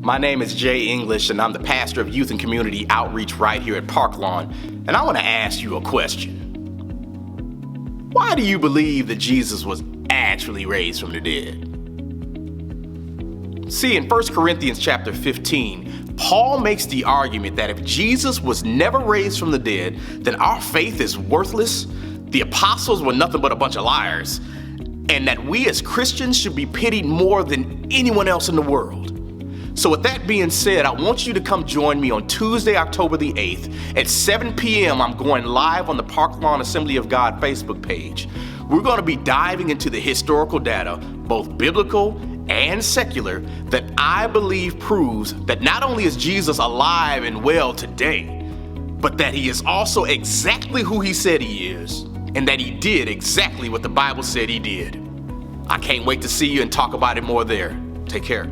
My name is Jay English, and I'm the pastor of Youth and Community Outreach right here at Parklawn, and I want to ask you a question. Why do you believe that Jesus was actually raised from the dead? See, in 1 Corinthians chapter 15, Paul makes the argument that if Jesus was never raised from the dead, then our faith is worthless, the apostles were nothing but a bunch of liars, and that we as Christians should be pitied more than anyone else in the world. So with that being said, I want you to come join me on Tuesday, October the 8th at 7 p.m. I'm going live on the Parklawn Assembly of God Facebook page. We're going to be diving into the historical data, both biblical and secular, that I believe proves that not only is Jesus alive and well today, but that he is also exactly who he said he is, and that he did exactly what the Bible said he did. I can't wait to see you and talk about it more there. Take care.